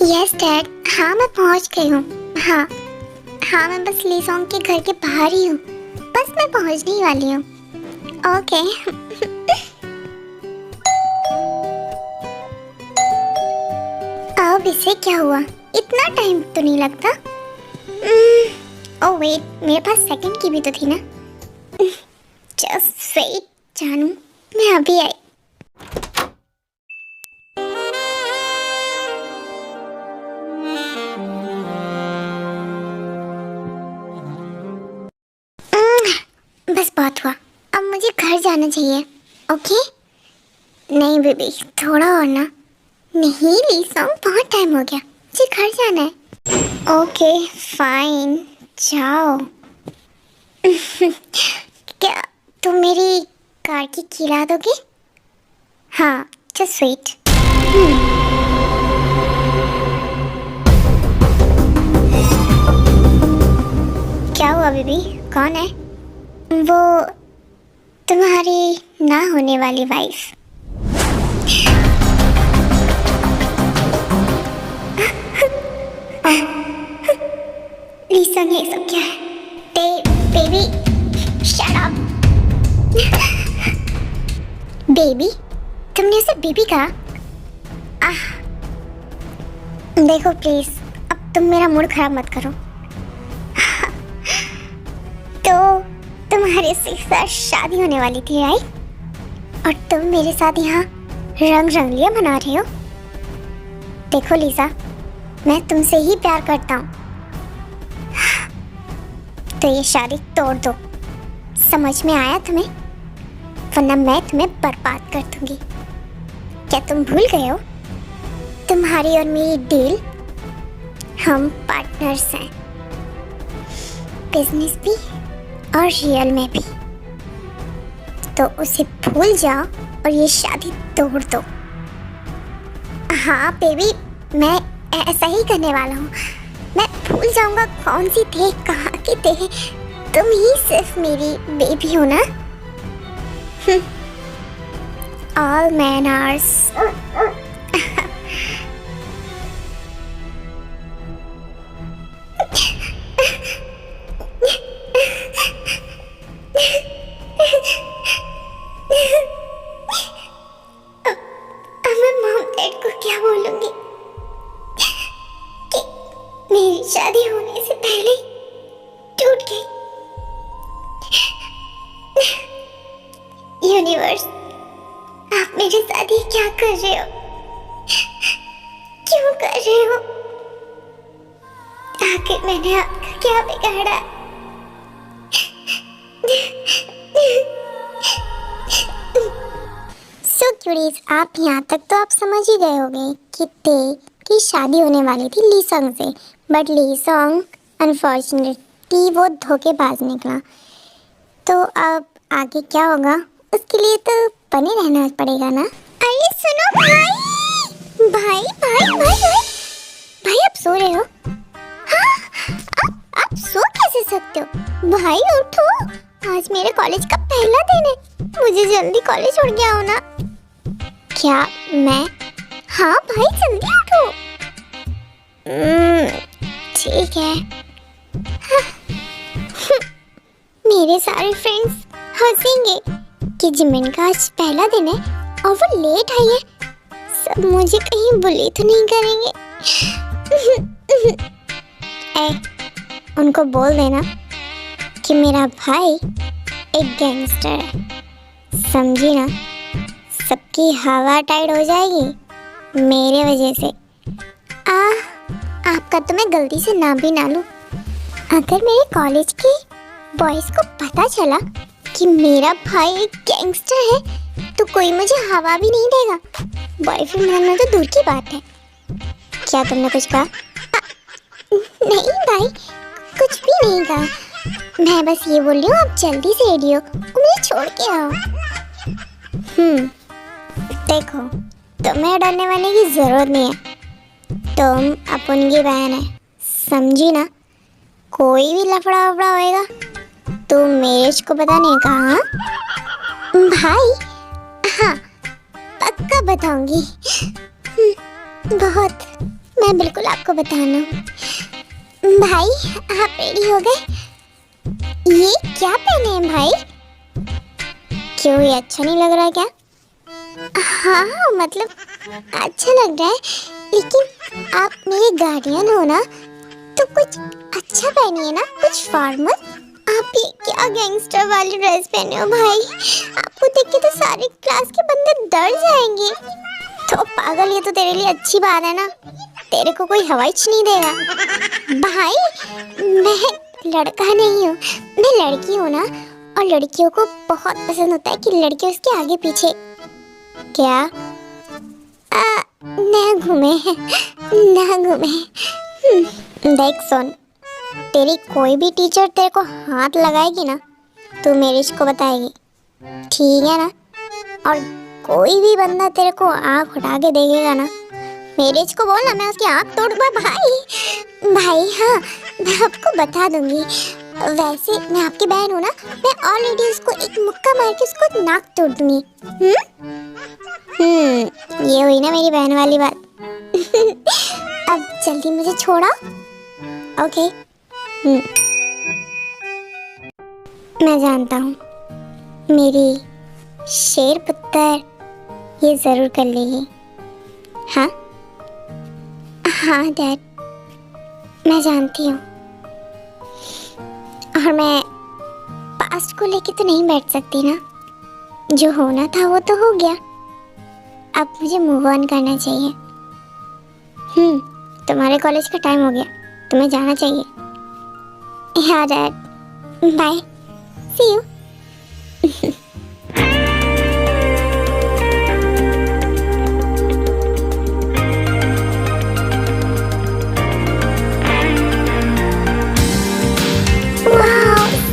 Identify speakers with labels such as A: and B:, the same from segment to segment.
A: Yes dad, हाँ मैं पहुंच गई हूँ। हाँ हाँ, मैं बस लीसोंग के घर के बाहर ही हूँ। बस मैं पहुंचने ही वाली हूँ। ओके। अब इसे क्या हुआ? इतना टाइम तो नहीं लगता। ओह वेट, मेरे पास सेकंड की भी तो थी ना। जस्ट वेट जानू, मैं अभी आई। बस बहुत हुआ, अब मुझे घर जाना चाहिए। ओके? नहीं बेबी, थोड़ा और ना। नहीं लीसोंग, बहुत टाइम हो गया, मुझे घर जाना है। ओके फाइन, जाओ। क्या तुम मेरी कार की की ला दोगे? हाँ, जस्ट वेट। क्या हुआ बेबी, कौन है? वो तुम्हारी ना होने वाली वाइफ। लीसोंग, ये सब क्या है? Baby shut up. बेबी? तुमने उसे बेबी कहा? देखो प्लीज, अब तुम मेरा मूड खराब मत करो। तो तुम्हारे साथ शादी होने वाली थी राइट? और तुम मेरे साथ यहाँ रंग रंगलियां मना रहे हो। देखो लीसा, मैं तुमसे ही प्यार करता हूँ, तो ये शादी तोड़ दो। समझ में आया तुम्हें? वरना मैं तुम्हें बर्बाद कर दूंगी। क्या तुम भूल गए हो तुम्हारी और मेरी डील? हम पार्टनर्स हैं, बिजनेस भी और रियल में भी। तो उसे भूल जाओ और ये शादी तोड़ दो। हाँ बेबी, मैं ऐसा ही करने वाला हूँ। मैं भूल जाऊंगा कौन सी थे, कहाँ के थे। तुम ही सिर्फ मेरी बेबी हो ना। All men are मैं मॉम डैड को क्या बोलूंगी कि मेरी शादी होने से पहले टूट गई। यूनिवर्स, आप मेरे साथ ये क्या कर रहे हो? क्यों कर रहे हो? आखिर मैंने आपका क्या बिगाड़ा? सो क्यूरीज, आप यहाँ तक तो आप समझ ही गए होंगे कि शादी होने वाली थी लीसोंग से, बट लीसोंग अनफॉर्चुनेटली वो धोखेबाज निकला। तो अब आगे क्या होगा उसके लिए तो बने रहना पड़ेगा ना। अरे सुनो भाई, भाई भाई भाई भाई, भाई आप सो रहे हो? हाँ, आप सो कैसे सकते हो? भाई उठो, आज मेरे कॉलेज का पहला दिन है, मुझे जल्दी कॉलेज छोड़ के आओ ना। क्या मैं? हाँ भाई जल्दी उठो। ठीक है। मेरे सारे फ्रेंड्स हंसेंगे कि जिमिन का आज पहला दिन है और वो लेट आई है। सब मुझे कहीं बुली तो नहीं करेंगे। उनको बोल देना कि मेरा भाई एक गैंगस्टर है, समझी ना? सबकी हवा टाइट हो जाएगी मेरे वजह से। आपका तो मैं गलती से नाम भी ना लूं। अगर मेरे कॉलेज के बॉयज को पता चला कि मेरा भाई एक गैंगस्टर है तो कोई मुझे हवा भी नहीं देगा। बॉयफ्रेंड बनना तो दूर की बात है। क्या तुमने कुछ कहा? नहीं भाई, कुछ भी नहीं कहा। मैं बस ये बोल रही हूँ आप जल्दी से रेडी हो, मुझे छोड़ के आओ। देखो, तुम्हें डरने वाले की जरूरत नहीं है। तुम अपन की बहन है, समझी ना? कोई भी लफड़ा वफड़ा होएगा तो मेरे को बताने का। हाँ भाई, हाँ पक्का बताऊंगी। बहुत मैं बिल्कुल आपको बताना। भाई आप रेडी हो गए? ये क्या पहने हैं भाई? क्यों, ये अच्छा नहीं लग रहा है क्या? हाँ मतलब अच्छा लग रहा है, लेकिन आप मेरे गार्डियन हो ना, तो कुछ अच्छा पहनिए ना, कुछ फॉर्मल। आप ये क्या गैंगस्टर वाली ड्रेस पहने हो भाई? आपको देख के तो सारे क्लास के बंदे डर जाएंगे। तो पागल, ये तो तेरे लिए अच्छी बात है ना, तेरे को कोई हवाईच नहीं देगा। भाई मैं लड़का नहीं हूँ, मैं लड़की हूँ ना, और लड़कियों को बहुत पसंद होता है कि लड़के उसके आगे पीछे क्या ना घूमे ना घूमे। देख सुन, तेरी कोई भी टीचर तेरे को हाथ लगाएगी ना, तू मेरे इसको बताएगी, ठीक है ना? और कोई भी बंदा तेरे को आँख उठा के देखेगा ना, मेरे को बोलना, मैं उसकी आँख तोड़ दूंगा भाई। भाई हाँ, मैं आपको बता दूंगी, वैसे मैं आपकी बहन हूँ ना, मैं ऑलरेडी उसको एक मुक्का मार के उसको नाक तोड़ दूंगी। ये हुई ना मेरी बहन वाली बात। अब जल्दी मुझे छोड़ा, ओके? मैं जानता हूँ मेरी शेर पुत्र ये जरूर कर लेगी। हाँ हाँ डैड, मैं जानती हूँ, और मैं पास्ट को लेके तो नहीं बैठ सकती ना, जो होना था वो तो हो गया, अब मुझे मूव ऑन करना चाहिए। तुम्हारे कॉलेज का टाइम हो गया, तुम्हें जाना चाहिए। हाँ डैड, बाय, सी यू।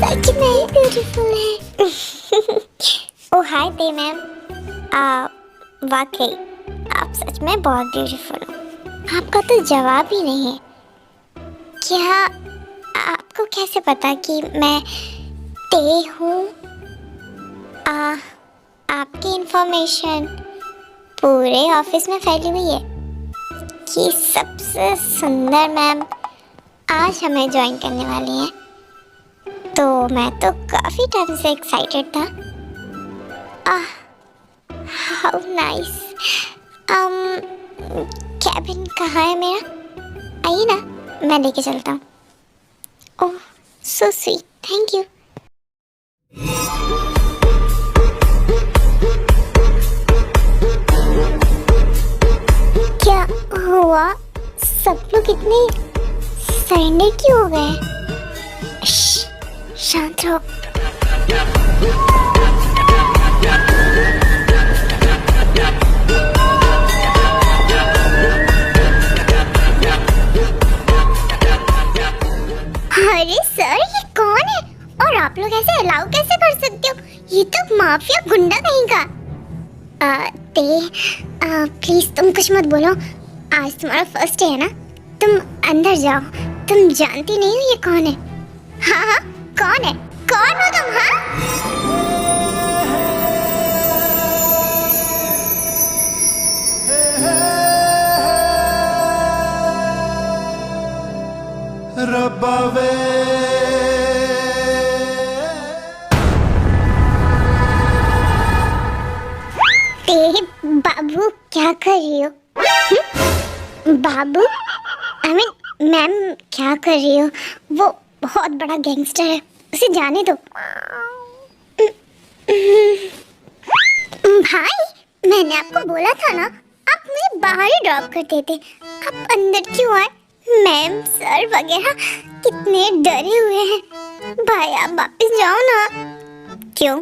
A: सच में ब्यूटीफुल है। ओ हाय ते मैम, वाकई आप सच में बहुत ब्यूटीफुल हो। आपका तो जवाब ही नहीं है। क्या आपको कैसे पता कि मैं ते हूँ? आपकी इंफॉर्मेशन पूरे ऑफिस में फैली हुई है कि सबसे सुंदर मैम आज हमें ज्वाइन करने वाली हैं। तो मैं तो काफ़ी टाइम से एक्साइटेड था। How nice. कैबिन कहाँ है मेरा? आइए ना, मैं लेके चलता हूँ। ओह सो स्वीट, थैंक यू। क्या हुआ? सब लोग इतने सरेंडर क्यों हो गए? शांत रहो। अरे सर, ये कौन है और आप लोग ऐसे अलाउ कैसे कर सकते हो? ये तो माफिया गुंडा कहीं का। प्लीज तुम कुछ मत बोलो, आज तुम्हारा फर्स्ट डे है ना, तुम अंदर जाओ। तुम जानती नहीं हो ये कौन है? हाँ हाँ, कौन है? कौन हो तुम? हाँ
B: रब्बा वे
A: बाबू क्या कर रही हो? बाबू, आई मीन मैम क्या कर रही हो? वो बहुत बड़ा गैंगस्टर है, उसे जाने दो। भाई मैंने आपको बोला था ना, आप मुझे बाहर ही ड्रॉप कर देते, आप अंदर क्यों आए? मैम सर वगैरह कितने डरे हुए हैं। भाई आप वापस जाओ ना। क्यों,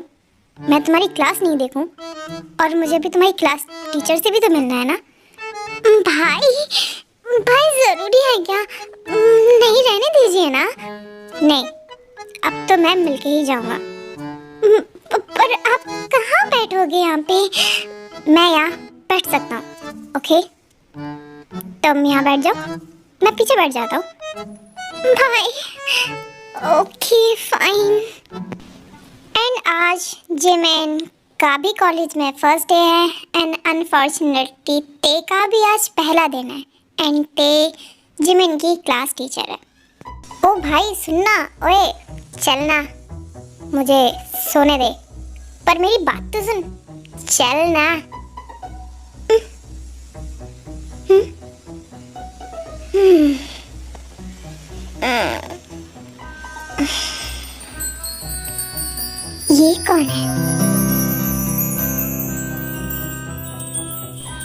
A: मैं तुम्हारी क्लास नहीं देखूं? और मुझे भी तुम्हारी क्लास टीचर से भी तो मिलना है ना। भाई जरूरी है क्या? नहीं रहने दीजिए ना। नहीं, अब तो मैं मिलके ही जाऊंगा। पर आप कहाँ बैठोगे यहाँ पे? मैं यहाँ बैठ सकता हूँ, ओके? तुम यहाँ बैठ जाओ, मैं पीछे बैठ जाता हूँ। भाई ओके फाइन। एंड आज जिमेन का भी कॉलेज में फर्स्ट डे है, एंड अनफॉर्चुनेटली ते का भी आज पहला दिन है। एंड ते जिमिन की क्लास टीचर है। ओ भाई सुनना, ओए चलना, मुझे सोने दे, पर मेरी बात तो सुन, चल ना। ये कौन है?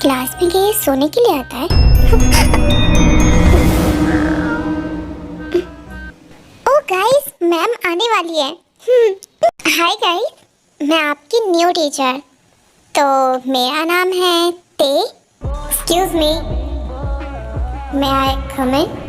A: क्लास में क्या ये सोने के लिए आता है? ओ गाइस, मैम आने वाली है। हाय गाइस, मैं आपकी न्यू टीचर। तो मेरा नाम है ते। एक्सक्यूज मी, मे आई कम इन?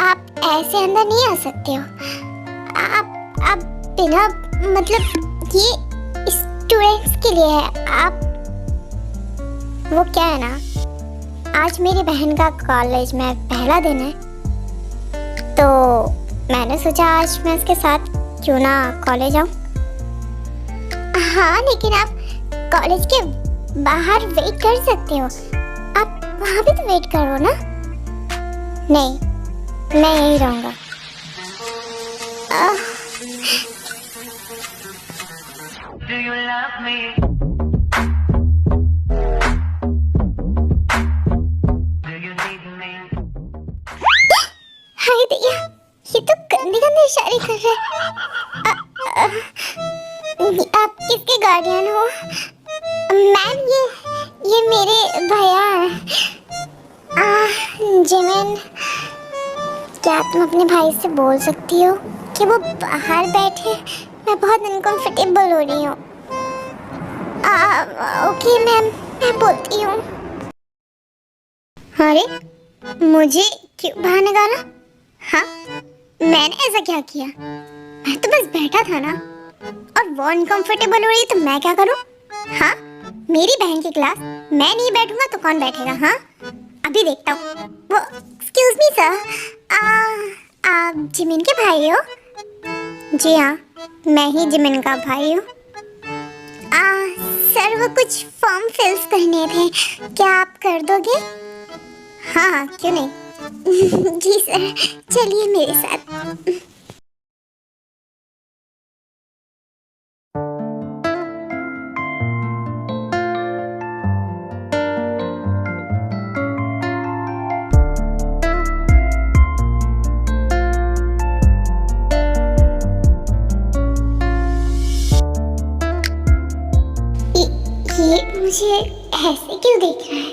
A: आप ऐसे अंदर नहीं आ सकते हो। आप बिना मतलब ये स्टूडेंट्स के लिए है। आप वो क्या है ना, आज मेरी बहन का कॉलेज में पहला दिन है, तो मैंने सोचा आज मैं उसके साथ क्यों ना कॉलेज आऊँ। हाँ, लेकिन आप कॉलेज के बाहर वेट कर सकते हो। आप वहाँ भी तो वेट करो ना। नहीं, मैं यहीं रहूँगा।
C: Do you love me? Do you need me?
A: हाय दैया, ये तो गंदे गंदे इशारे कर रहे हैं। आप किसके गार्डियन हो? मैम, ये मेरे भैया हैं। जिमिन, क्या तुम अपने भाई से बोल सकती हो कि वो बाहर बैठे? मैं बहुत अनकंफर्टेबल हो रही हूँ। ओके मैम, मैं बोलती हूँ। अरे, मुझे क्यों बाहर निकाला? हाँ, मैंने ऐसा क्या किया? मैं तो बस बैठा था ना, और वो अनकंफर्टेबल हो रही है तो मैं क्या करूँ? हाँ, मेरी बहन की क्लास, मैं नहीं बैठूंगा तो कौन बैठेगा? हाँ, अभी देखता हूँ। वो एक्सक्यूज मी सर, आप जिमिन के भाई हो? जी हाँ, मैं ही जिमिन का भाई हूँ। सर, वो कुछ फॉर्म फिल्स करने थे, क्या आप कर दोगे? हाँ, क्यों नहीं। जी सर, चलिए मेरे साथ। ये मुझे ऐसे क्यों देख रहा है?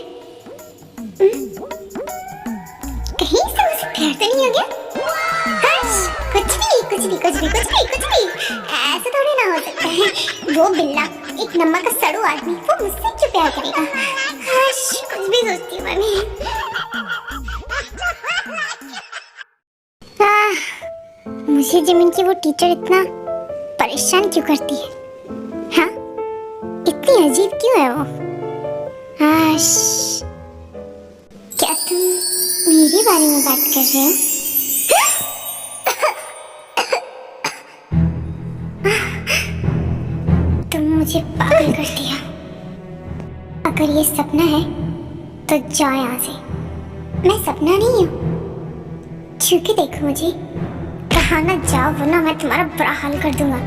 A: कहीं से मुझे प्यार तो नहीं हो गया? कुछ भी ऐसे थोड़ी ना हो सकता है। वो बिल्ला, एक नंबर का सड़ू आदमी, वो मुझसे क्यों प्यार करेगा? कुछ भी सोचती हूँ मैं। मुझे जिमिन की वो टीचर इतना परेशान क्यों करती है? हाँ, इतनी अजीब क्यों है वो? क्या तुम मेरे बारे में बात कर रहे हो? तुम मुझे पागल कर दिया। अगर ये सपना है तो जाओ यहाँ से। मैं सपना नहीं हूँ। छू के देखो मुझे, कहाँ ना जाओ, वरना मैं तुम्हारा बुरा हाल कर दूंगा।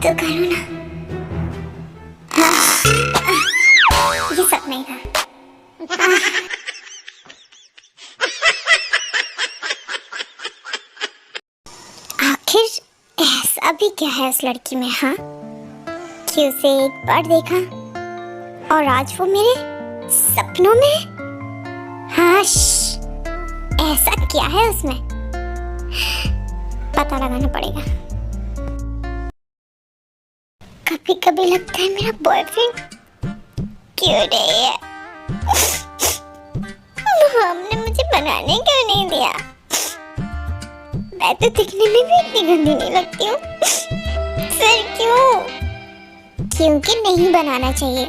A: तो करो ना। ये सपना ही था। आखिर ऐसा भी क्या है उस लड़की में? हाँ, कि उसे एक बार देखा और आज वो मेरे सपनों में? हाँ, ऐसा क्या है उसमें? पता लगाना पड़ेगा। कभी कभी लगता है मेरा बॉयफ्रेंड क्यूट है। हमने मुझे बनाने क्यों नहीं दिया? मैं तो दिखने में भी इतनी गंदी नहीं लगती हूँ। फिर क्यों? क्योंकि नहीं बनाना चाहिए।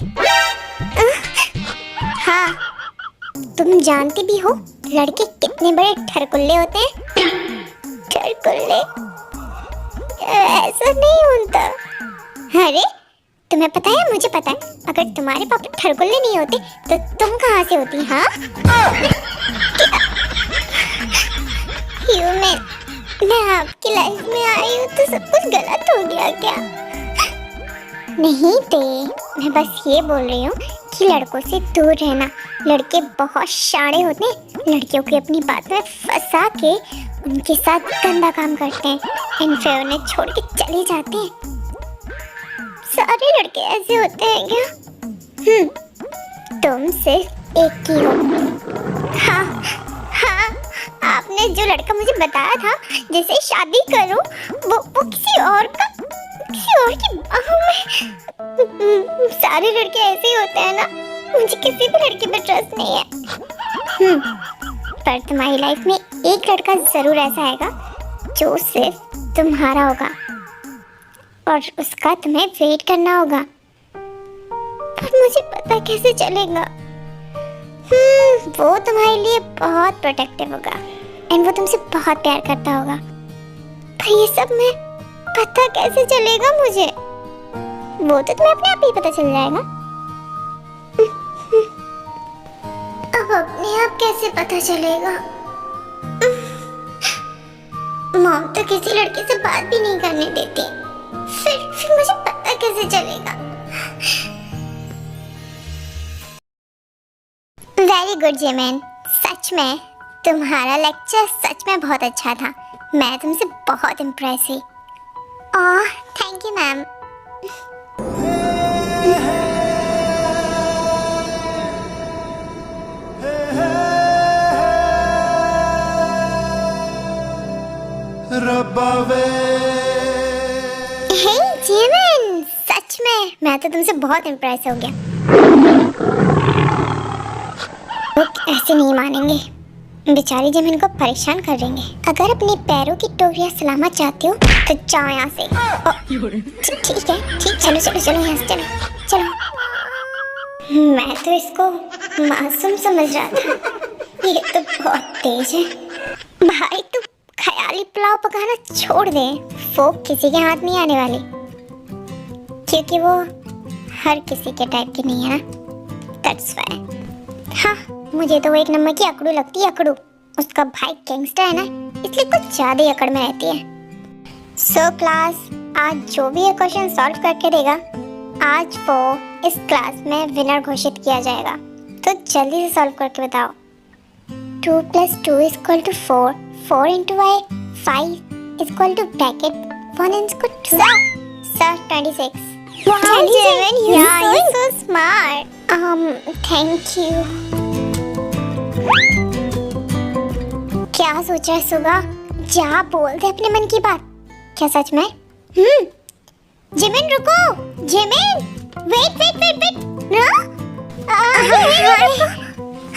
A: हाँ, तुम जानती भी हो लड़के कितने बड़े ठरकुल्ले होते हैं। ठरकुल्ले ऐसा नहीं होता। अरे तुम्हें पता है, मुझे पता है, अगर तुम्हारे पापा ठरकुल्ले नहीं होते तो तुम कहाँ से होती? हाँ ह्यूमन, मैं आपकी लाइफ में आई हूँ तो सब कुछ गलत हो गया क्या? नहीं ते, मैं बस ये बोल रही हूँ कि लड़कों से दूर रहना। लड़के बहुत शाणे होते हैं, लड़कियों की अपनी बात में फंसा के उनके साथ गंदा काम करते हैं एंड फिर उन्हें छोड़ के चले जाते हैं। सारे लड़के ऐसे होते हैं क्या? तुम सिर्फ एक की हो। हाँ हाँ, आपने जो लड़का मुझे बताया था जिसे शादी करूं, वो किसी और की बाहों में। सारे लड़के ऐसे ही होते हैं ना, मुझे किसी भी लड़के पे ट्रस्ट नहीं है। पर तुम्हारी लाइफ में एक लड़का जरूर ऐसा आएगा जो सिर्फ तुम्हारा होगा और उसका तुम्हें वेट करना होगा। पर मुझे पता कैसे चलेगा? वो तुम्हारे लिए बहुत प्रोटेक्टिव होगा एंड वो तुमसे बहुत प्यार करता होगा। पर ये सब मैं पता कैसे चलेगा मुझे? वो तो तुम्हें अपने आप ही पता चल जाएगा। अब अपने आप कैसे पता चलेगा? मॉम तो किसी लड़के से बात भी नहीं करने देती, फिर मुझे पता कैसे चलेगा? वेरी गुड जिमिन, सच में तुम्हारा लेक्चर सच में बहुत अच्छा था। मैं तुमसे बहुत इम्प्रेस हुई। Oh thank you ma'am.
B: रब्बा वे।
A: हे जिमिन, सच में मैं तो तुमसे बहुत इम्प्रेस हो गया। लोग ऐसे नहीं मानेंगे, बेचारी जिमिन को परेशान कर देंगे। अगर अपने पैरों की टोकरियां सलामत चाहती हो तो जाओ यहाँ से। ठीक है, ठीक, चलो चलो चलो यहाँ से चलो चलो। मैं तो इसको मासूम समझ रहा था, ये तो बहुत तेज है। भाई तू ख्याली पुलाव पकाना छोड़ दे, वो किसी के हाथ नहीं आने वाली, क्योंकि वो हर किसी के टाइप की नहीं है ना। That's why. हाँ, मुझे तो वो एक नंबर की अकड़ू लगती है, अकड़ू। उसका भाई गैंगस्टर है ना, इसलिए कुछ ज्यादा ही अकड़ में रहती है। सो क्लास, आज जो भी ये क्वेश्चन सॉल्व करके देगा, आज वो इस क्लास में विनर घोषित किया जाएगा। तो जल्दी से सॉल्व करके बताओ। 2 + 2 = 4, 4 × y 5 = bracket 1 = 2. Sir, 26. Wow, Jimin, you're so smart. Thank you. क्या सोच रहा है सुगा? जा बोल दे अपने मन की बात। क्या सच में? जिमिन रुको, जिमिन, वेट ना।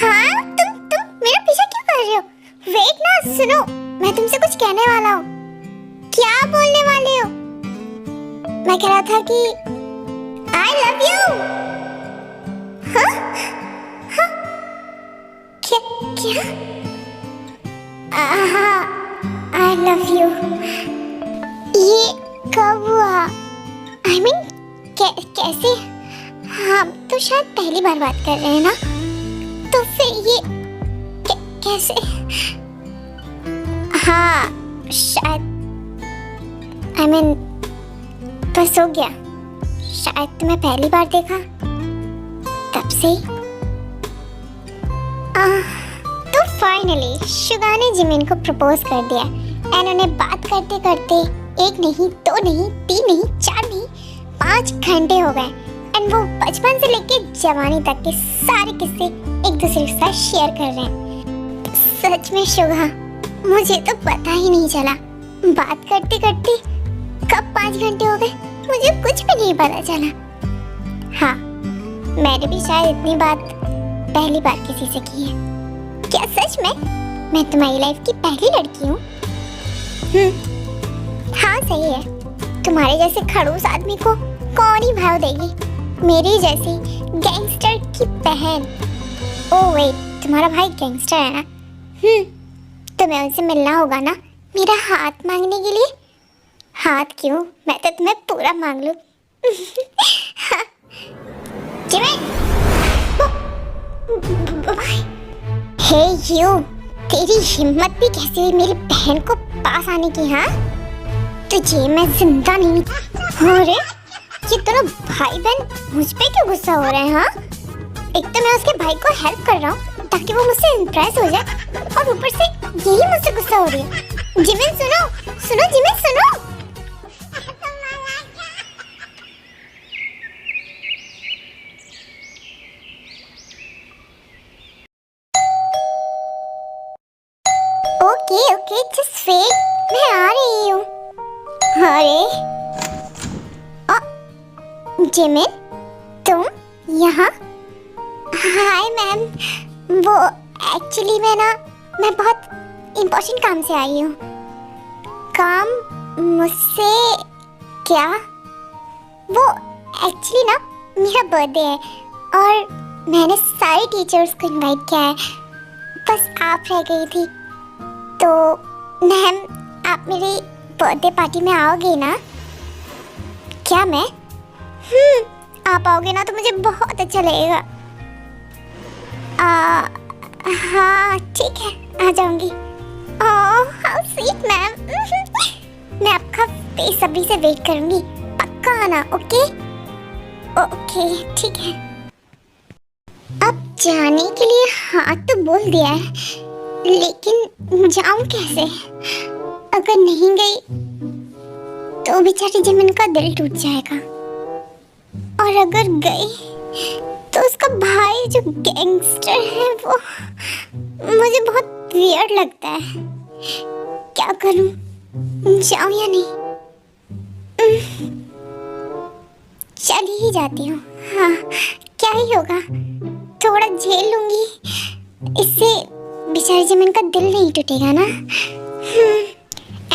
A: हाँ, तुम मेरा पीछा क्यों कर रहे हो? वेट ना, सुनो, मैं तुमसे कुछ कहने वाला हूँ। क्या बोलने वाले हो? मैं कह रहा था कि I love you. हाँ? क्या? I love you. ये कब हुआ? I mean, कैसे? हम तो शायद पहली बार बात कर रहे हैं ना, तो फिर ये कैसे? हाँ शायद, I mean, बस हो गया। शायद तुम्हें पहली बार देखा तब से ही। तो फाइनली शुगा ने जिमिन को प्रपोज कर दिया एंड उन्हें बात करते करते 1 नहीं 2 नहीं 3 नहीं 4 नहीं 5 घंटे हो गए एंड वो बचपन से लेके जवानी तक के सारे किस्से एक दूसरे के साथ शेयर कर रहे हैं। सच में शुगा, मुझे तो पता ही नहीं चला, बात करते करते कब 5 घंटे हो गए मुझे कुछ भी नहीं पता चला। हाँ, मैंने भी शायद इतनी बात पहली बार किसी से की है। क्या सच में मैं तुम्हारी लाइफ की पहली लड़की हूँ? हाँ सही है, तुम्हारे जैसे खड़ूस आदमी को कौन ही भाव देगी, मेरी जैसी गैंगस्टर की बहन। ओह वेट, तुम्हारा भाई गैंगस्टर है ना? तुम्हें उनसे मिलना होगा ना मेरा हाथ मांगने के लिए। हाथ क्यों, मैं तो तुम्हें पूरा मांग लूं। जिमिन, भाई। हे यू, तेरी हिम्मत भी कैसे हुई मेरी बहन को पास आने की? हाँ, तुझे मैं जिंदा नहीं। अरे ये दोनों भाई बहन मुझ पे क्यों गुस्सा हो रहे हैं? हाँ, एक तो मैं उसके भाई को हेल्प कर रहा हूँ ताकि वो मुझसे इम्प्रेस हो जाए, और ऊपर से यही मुझसे गुस्सा हो रही है। जिमिन सुनो, सुनो जिमिन सुनो। ओके ओके, जस्ट वेट, मैं आ रही हूँ। अरे जिमिन, तुम यहाँ? हाय मैम, वो एक्चुअली मैं बहुत इम्पोर्टेंट काम से आई हूँ। काम मुझसे क्या? वो एक्चुअली ना मेरा बर्थडे है और मैंने सारे टीचर्स को इनवाइट किया है, बस आप रह गई थी। तो मैम, आप मेरी बर्थडे पार्टी में आओगे ना? क्या मैं? आप आओगे ना तो मुझे बहुत अच्छा लगेगा। हाँ ठीक है, आ जाऊंगी। Oh how sweet ma'am. मैं आपका बेसब्री से वेट करूंगी, पक्का आना। ओके ओके ठीक है। अब जाने के लिए हाँ तो बोल दिया है, लेकिन जाऊं कैसे? अगर नहीं गई तो बेचारी जिमिन का दिल टूट जाएगा, और अगर गई तो उसका भाई जो गैंगस्टर है वो मुझे बहुत वियर्ड लगता है। क्या करूं, जाऊं या नहीं? चली ही जाती हूँ। हाँ, क्या ही होगा, थोड़ा झेल लूंगी, इससे बेचारी जिमिन का दिल नहीं टूटेगा ना।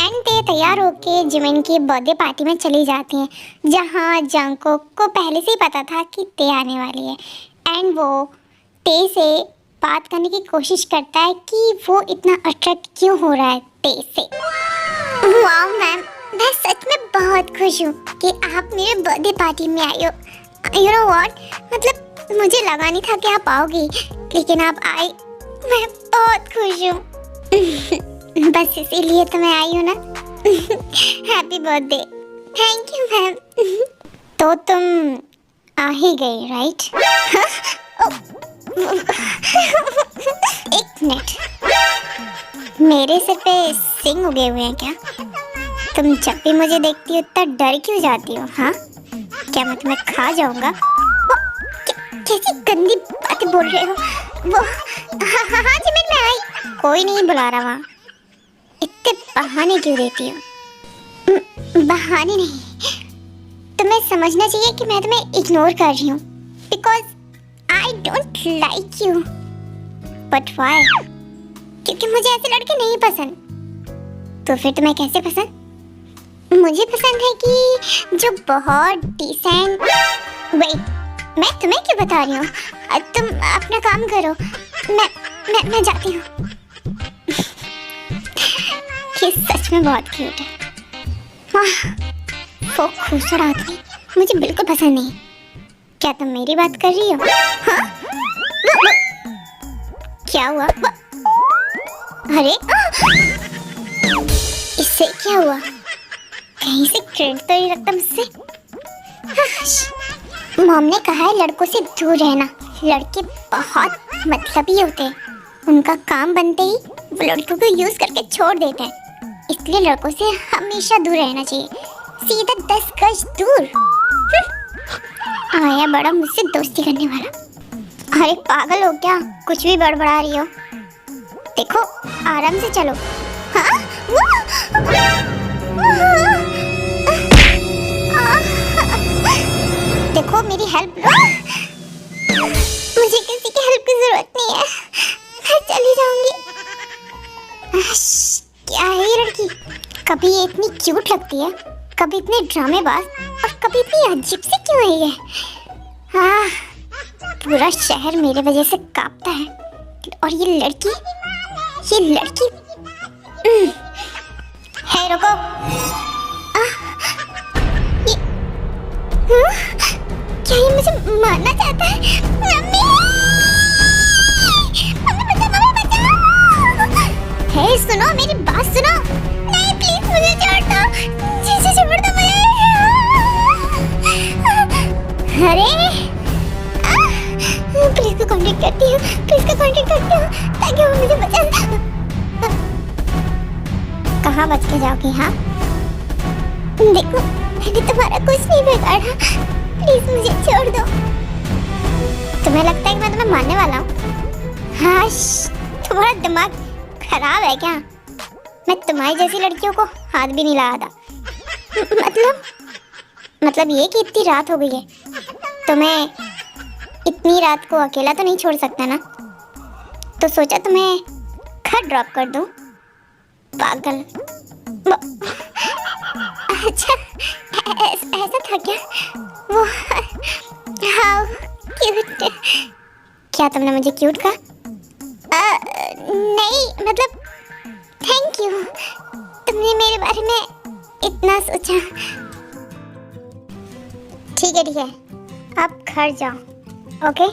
A: एंड ते तैयार होके जिमिन की बर्थडे पार्टी में चली जाती हैं, जहाँ जंगकुक को पहले से ही पता था कि ते आने वाली है। एंड वो ते से बात करने की कोशिश करता है कि वो इतना अट्रैक्ट क्यों हो रहा है ते से। वाह मैम, मैं सच में बहुत खुश हूँ कि आप मेरे बर्थडे पार्टी में आई हो। यू नो व्हाट, मतलब मुझे लगा नहीं था कि आप आओगी, लेकिन आप आई, मैं बहुत खुश हूँ। बस इसीलिए तो मैं आई हूँ ना। Happy birthday. Thank you ma'am. तो तुम आ ही गई, राइट? एक मिनट, मेरे सिर पे सिंग उगे हुए हैं क्या? तुम जब भी मुझे देखती हो इतना डर क्यों जाती हो? हाँ, क्या मैं तुम्हें खा जाऊंगा? कैसी गंदी बातें बोल रहे हो? वो हाँ जिमिन, मैं आई। कोई नहीं बुला रहा वहाँ, इतने बहाने क्यों देती हो? बहाने नहीं, तुम्हें समझना चाहिए कि मैं तुम्हें इग्नोर कर रही हूँ because I don't like you. But why? क्योंकि मुझे ऐसे लड़के नहीं पसंद। तो फिर तुम्हें कैसे पसंद? मुझे पसंद है कि जो बहुत डिसेंट। वेट, मैं तुम्हें क्यों बता रही हूँ? तुम अपना काम करो, मैं जाती हूँ। ये सच में बहुत क्यूट है। वो खूबसूरत आदमी मुझे बिल्कुल पसंद नहीं। क्या तुम मेरी बात कर रही हो? हाँ? क्या हुआ? अरे इससे क्या हुआ? कहीं से करंट तो नहीं लगता मुझसे। मॉम ने कहा है लड़कों से दूर रहना, लड़के बहुत मतलबी होते हैं, उनका काम बनते ही वो लड़कों को यूज करके छोड़ देते हैं, इसलिए लड़कों से हमेशा दूर रहना चाहिए, सीधा 10 गज दूर। आया बड़ा मुझसे दोस्ती करने वाला। अरे पागल हो क्या, कुछ भी बड़बड़ा रही हो? देखो आराम से चलो। हाँ? देखो मेरी हेल्प लो। मुझे किसी की हेल्प की जरूरत नहीं है, मैं चली जाऊंगी। क्या है ये लड़की, कभी ये इतनी क्यूट लगती है, कभी इतने ड्रामेबाज, और कभी इतनी अजीब सी क्यों है ये? हाँ पूरा शहर मेरे वजह से कांपता है। और ये लड़की है। रुको। क्या ये मुझे मारना चाहता है? मम्मी! मम्मी बचाओ! हे सुनो, मेरी बात सुनो। नहीं प्लीज मुझे छोड़ दो। जी छोड़ दो मुझे। अरे पुलिस को कांटेक्ट करती हूँ ताकि वो मुझे बचा। कहाँ बच के जाओगी? हाँ देखो, मैंने तुम्हारा कुछ नहीं बिगाड़ा। प्लीज मुझे छोड़ दो। तुम्हें लगता है कि मैं तुम्हें मारने वाला हूँ? हाँ, तुम्हारा दिमाग खराब है क्या? मैं तुम्हारी जैसी लड़कियों को हाथ भी नहीं लगाता। मतलब ये कि इतनी रात हो गई है तो मैं इतनी रात को अकेला तो नहीं छोड़ सकता ना, तो सोचा तुम्हें घर ड्रॉप कर दूं। पागल। अच्छा ऐसा था क्या? वो हाउ क्यूट। क्या तुमने मुझे क्यूट कहा? नहीं, मतलब थैंक यू, तुमने मेरे बारे में इतना सोचा। ठीक है अब घर जाओ। ओके?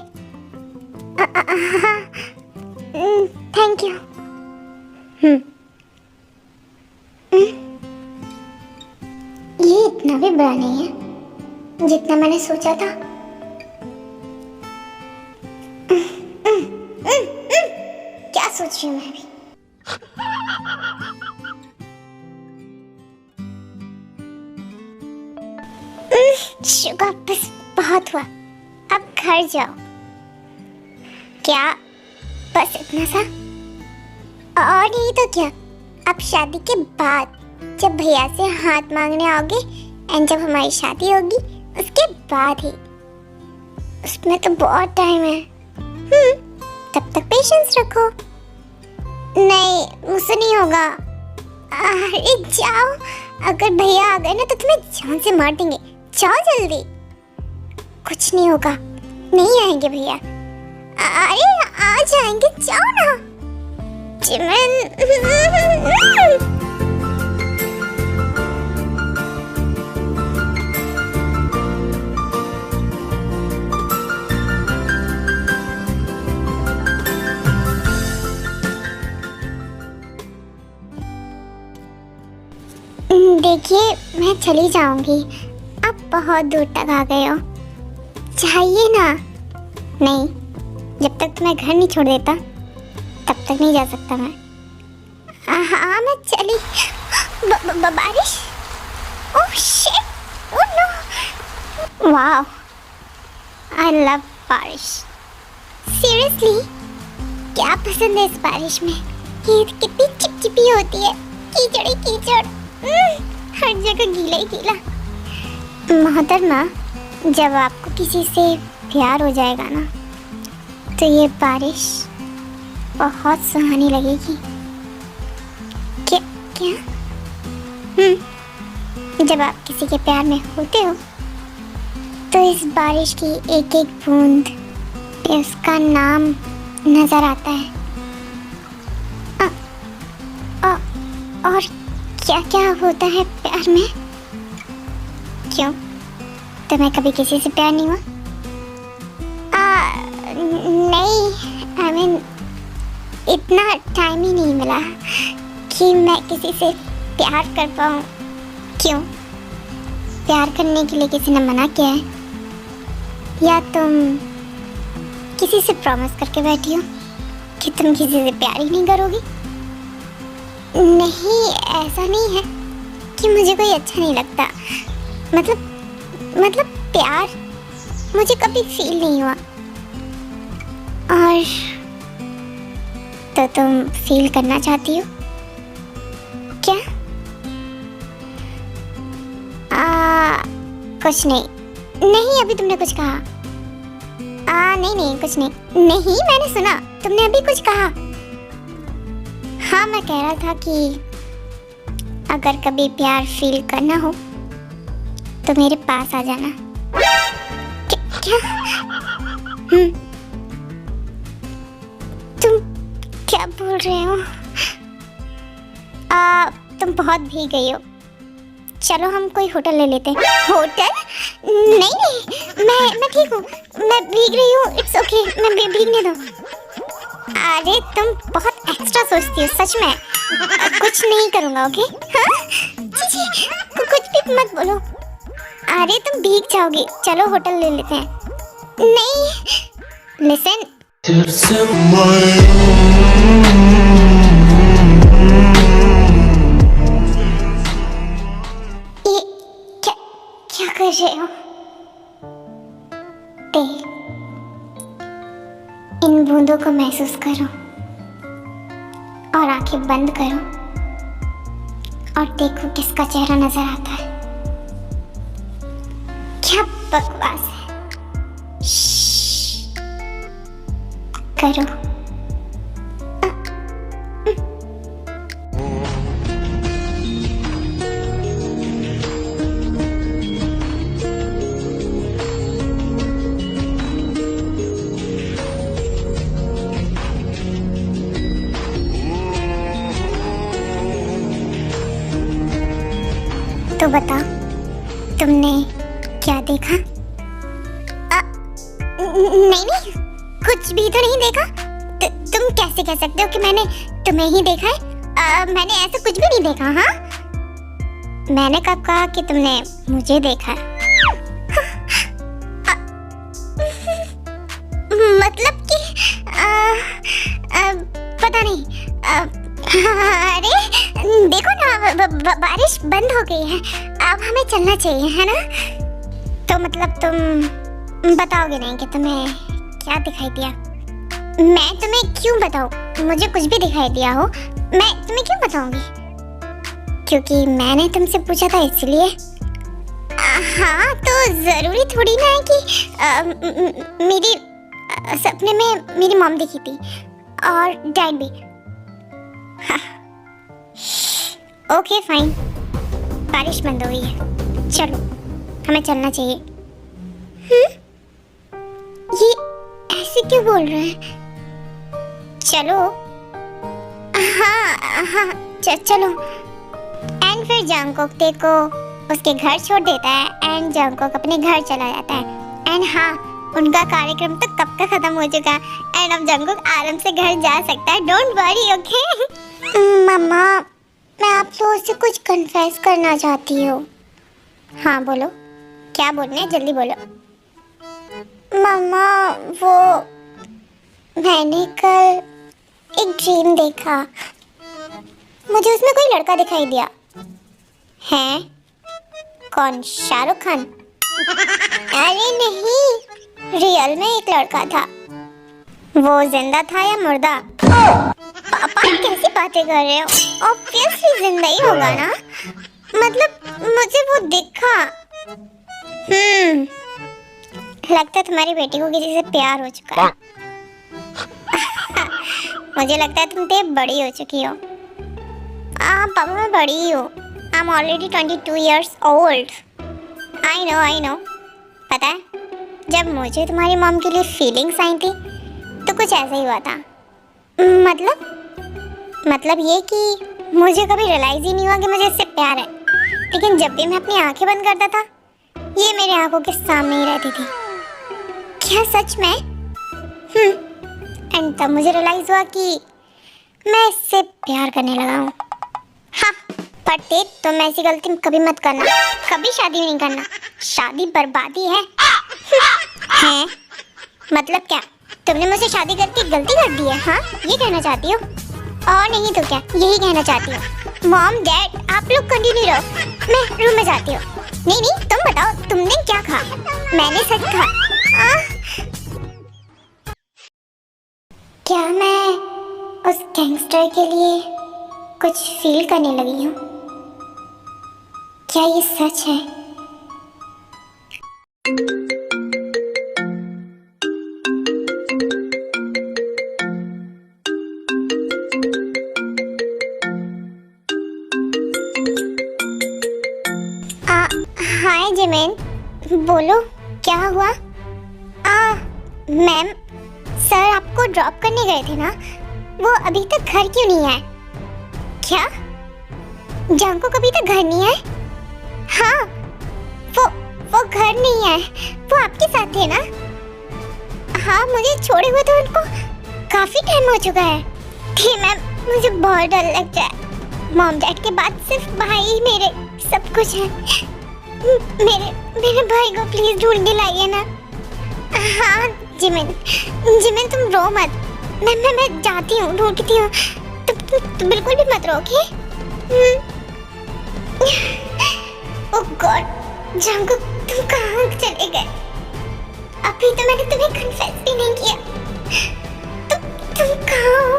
A: Thank you. ये इतना भी बुरा नहीं है जितना मैंने सोचा था। क्या सोच रही हूँ मैं अभी? शुगा, बस बहुत हुआ, अब घर जाओ। क्या बस इतना सा? और नहीं तो क्या, अब शादी के बाद जब भैया से हाथ मांगने आओगे एंड जब हमारी शादी होगी उसके बाद ही, उसमें तो बहुत टाइम है। तब तक पेशेंस रखो। नहीं, मुझसे नहीं होगा। अरे जाओ, अगर भैया आ गए ना तो तुम्हें जान से मार देंगे। जाओ जल्दी। कुछ नहीं होगा, नहीं आएंगे भैया। अरे आ जाएंगे, जाओ ना। जिमिन। देखिए, मैं चली जाऊंगी, अब बहुत दूर तक आ गए हो। चाहिए ना? नहीं, जब तक तुम्हें घर नहीं छोड़ देता तब तक नहीं जा सकता मैं। हाँ मैं चली। बारिश? Oh shit, oh no. Wow, I love बारिश। सीरियसली, क्या पसंद है इस बारिश में? ये कितनी चिपचिपी होती है, कीचड़ ही कीचड़, हर जगह गीला ही गीला। मोहतरमा, जब आपको किसी से प्यार हो जाएगा ना तो ये बारिश बहुत सुहानी लगेगी। क्या? जब आप किसी के प्यार में होते हो तो इस बारिश की एक एक बूंद पे उसका नाम नजर आता है। और क्या क्या होता है प्यार में? क्यों, तुम्हें कभी किसी से प्यार नहीं हुआ? नहीं, I mean, इतना टाइम ही नहीं मिला कि मैं किसी से प्यार कर पाऊँ। क्यों, प्यार करने के लिए किसी ने मना किया है? या तुम किसी से प्रॉमिस करके बैठी हो कि तुम किसी से प्यार ही नहीं करोगी? नहीं, ऐसा नहीं है कि मुझे कोई अच्छा नहीं लगता। मतलब प्यार मुझे कभी फील नहीं हुआ। और तो तुम फील करना चाहती हो क्या? कुछ नहीं, अभी तुमने कुछ कहा। नहीं कुछ नहीं, मैंने सुना, तुमने अभी कुछ कहा। हाँ, मैं कह रहा था कि अगर कभी प्यार फील करना हो तो मेरे पास आ जाना। क्या? तुम क्या बोल रहे हो? तुम बहुत भीग गई हो। चलो हम कोई होटल ले लेते हैं। होटल? नहीं, मैं ठीक हूँ। मैं भीग रही हूँ, इट्स ओके, मैं भीगने दो। अरे तुम बहुत एक्स्ट्रा सोचती हो, सच में। कुछ नहीं करूँगा, ओके? हाँ? जी, कुछ भी मत बोलो। अरे तुम भीग जाओगी। चलो होटल ले लेते हैं। नहीं, लिसन। ये क्या कर रहे हो? देख, इन बूंदों को महसूस करो और आंखें बंद करो और देखो किसका चेहरा नजर आता है। क्या बकवास है। श्श्श, करो। तो बताओ, तुमने क्या देखा? नहीं, कुछ भी तो नहीं देखा। तुम कैसे कह सकते हो कि मैंने तुम्हें ही देखा है? मैंने ऐसा कुछ भी नहीं देखा। हाँ, मैंने कब कहा कि तुमने मुझे देखा है? मतलब कि पता नहीं। अरे देखो ना, बारिश बंद हो गई है, अब हमें चलना चाहिए, है ना? तो मतलब तुम बताओगे नहीं कि तुम्हें क्या दिखाई दिया? मैं तुम्हें क्यों बताऊं? मुझे कुछ भी दिखाई दिया हो, मैं तुम्हें क्यों बताऊंगी? क्योंकि मैंने तुमसे पूछा था, इसलिए। हाँ, तो जरूरी थोड़ी ना है कि मेरी सपने में मेरी मॉम दिखी थी और डैड भी। हाँ। ओके फाइन, बारिश बंद हो गई है, चलो हमें चलना चाहिए। ये ऐसे क्यों बोल रहे हैं? चलो। हाँ, चलो। एंड फिर जंगकुक को उसके घर छोड़ देता है एंड जंगकुक अपने घर चला जाता है। एंड हाँ, उनका कार्यक्रम तो कब का खत्म हो चुका है एंड अब जंगकुक आराम से घर जा सकता है। Don't worry, okay? मम्मा, मैं आप लोगों से कुछ कन्फेस करना चाहती हूँ। हाँ बोलो, क्या बोलना है, जल्दी बोलो। मम्मा, वो मैंने कल एक ड्रीम देखा, मुझे उसमें कोई लड़का दिखाई दिया। है? कौन, शाहरुख खान? अरे नहीं, रियल में एक लड़का था। वो जिंदा था या मुर्दा? पापा कैसी बातें कर रहे हो? ऑब्वियसली जिंदा ही होगा ना। मतलब मुझे वो दिखा। लगता है तुम्हारी बेटी को किसी से प्यार हो चुका है। मुझे लगता है तुम तो बड़ी हो चुकी हो। पापा मैं बड़ी ही हूँ। I am already 22 years old. I know. पता है, जब मुझे तुम्हारी मॉम के लिए फीलिंग्स आई थी तो कुछ ऐसा ही हुआ था। मतलब ये कि मुझे कभी रियलाइज ही नहीं हुआ कि मुझे इससे प्यार है, लेकिन जब भी मैं अपनी आंखें बंद करता था ये मेरे आंखों के सामने ही रहती थी। क्या सच में? एंड तब मुझे रियलाइज हुआ कि मैं इससे प्यार करने लगा हूँ। हाँ, पर तुम ऐसी गलती कभी मत करना, कभी शादी नहीं करना। शादी बर्बादी है। हैं? मतलब क्या, तुमने मुझसे शादी करके गलती कर दी है? हाँ, ये कहना चाहती हो? और नहीं तो क्या, यही कहना चाहती हो? मॉम, डैड, आप लोग कंटिन्यू रहो, मैं रूम में जाती हूँ। नहीं, तुम बताओ, तुमने क्या कहा? मैंने सच कहा। क्या मैं उस गैंगस्टर के लिए कुछ फील करने लगी हूँ? क्या ये सच है? हाय जिमिन, बोलो क्या हुआ? मैम, सर आपको ड्रॉप करने गए थे ना? वो अभी तक घर क्यों नहीं आए? क्या जंकुक अभी तक घर नहीं आए? हाँ, वो घर नहीं आए। वो आपके साथ थे ना? हाँ, मुझे छोड़े हुए तो उनको काफी टाइम हो चुका है। ठीक मैम, मुझे बहुत डर लगता है। मॉम डैड के बाद सिर्फ भाई ही मेरे सब कुछ है। मेरे भाई को प्लीज ढूंढ के लाइए ना। हाँ जिमिन, तुम रो मत। मैं जाती हूँ, ढूंढती हूँ। तुम बिल्कुल भी मत रो, ओके? ओह गॉड, जंकुक तुम कहाँ चले गए? अभी तो मैंने तुम्हें कन्फेस भी नहीं किया। तुम कहाँ हो?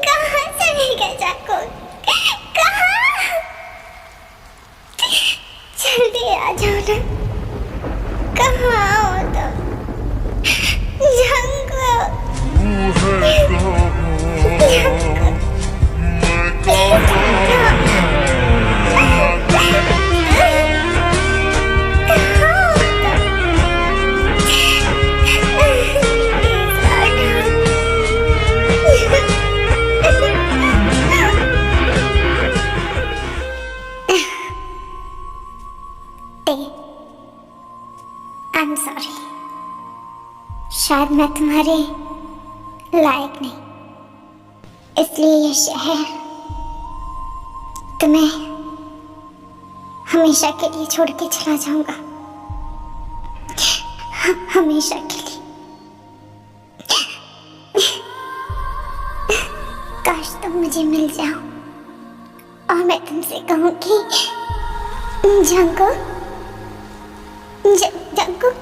A: कहाँ चले गए जंकुक? कहाँ? जल्दी आ जाओ ना। कहाँ हो तुम? जंकुक। I'm sorry. शायद मैं तुम्हारे लायक नहीं, इसलिए ये शहर तुम्हें हमेशा के लिए छोड़ के चला जाऊंगा। हमेशा के लिए। काश तुम मुझे मिल जाओ और मैं तुमसे कहूं कि Jungkook, Jungkook.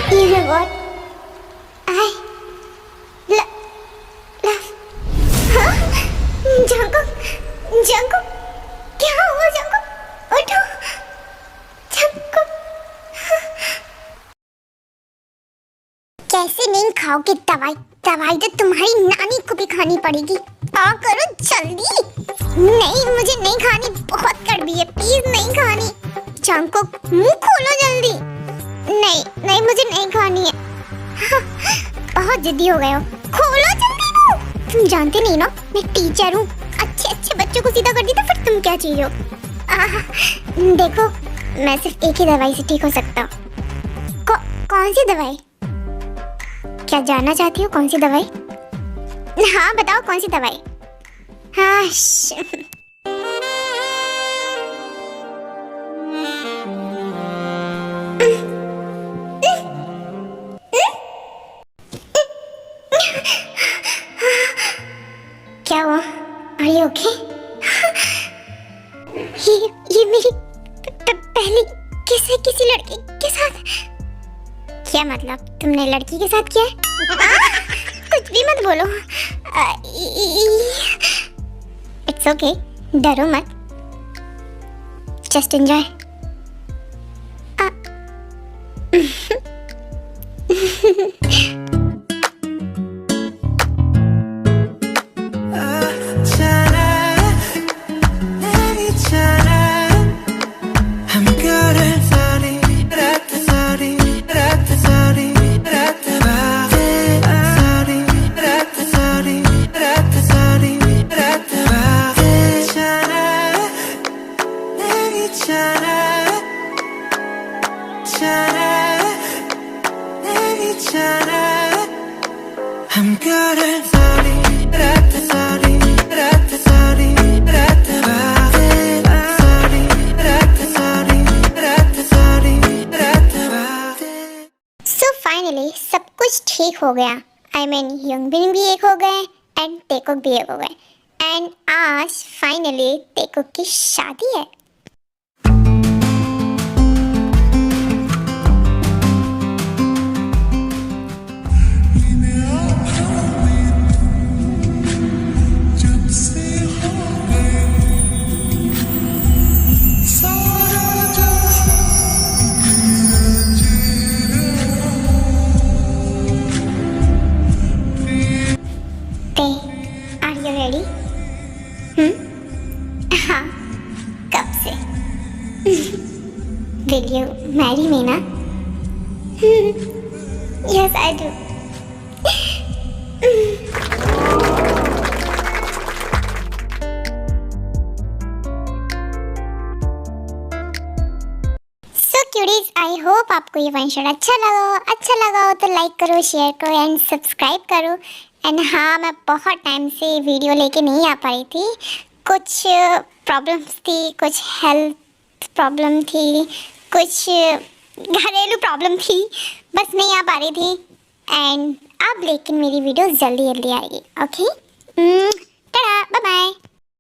A: You know what? I love. हाँ? जंकुक, क्या हुआ जंकुक? उठो, जंकुक। कैसे नहीं खाओगे दवाई? दवाई तो तुम्हारी नानी को भी खानी पड़ेगी। आ करो जल्दी। नहीं, मुझे नहीं खानी, बहुत कड़वी है, प्लीज नहीं खानी। जंकुक मुंह खोलो जल्दी। नहीं मुझे नहीं खानी है। हाँ, बहुत जिद्दी हो गए हो, खोलो जल्दी मुंह। तुम जानते नहीं ना, मैं टीचर हूँ। अच्छे बच्चों को सीधा कर दी तो फिर तुम क्या चाहिए हो? देखो, मैं सिर्फ एक ही दवाई से ठीक हो सकता हूँ। कौन सी दवाई? क्या जानना चाहती हो? कौन सी दवाई? हाँ बताओ, कौन सी दवाई? हाँ क्या हुआ? Are you okay? ये मेरी पहली किसी लड़की के साथ। क्या मतलब? तुमने लड़की के साथ किया है? कुछ भी मत बोलो। इट्स ओके, डरो मत, जस्ट एंजॉय। सब कुछ ठीक हो गया। I mean, योंगबिन भी एक हो गए एंड टेकुक भी एक हो गए एंड आज फाइनली टेकुक की शादी है। Will you marry me, na? Yes, I do. So queries, I hope आपको ये वन शॉट अच्छा लगा हो तो लाइक करो, शेयर करो एंड सब्सक्राइब करो। एंड हाँ, मैं बहुत टाइम से वीडियो लेके नहीं आ पा रही थी, कुछ प्रॉब्लम्स थी, कुछ हेल्थ प्रॉब्लम थी, कुछ घरेलू प्रॉब्लम थी, बस नहीं आ पा रही थी। एंड अब लेकिन मेरी वीडियो जल्दी आएगी। ओके, टाटा, बाय बाय।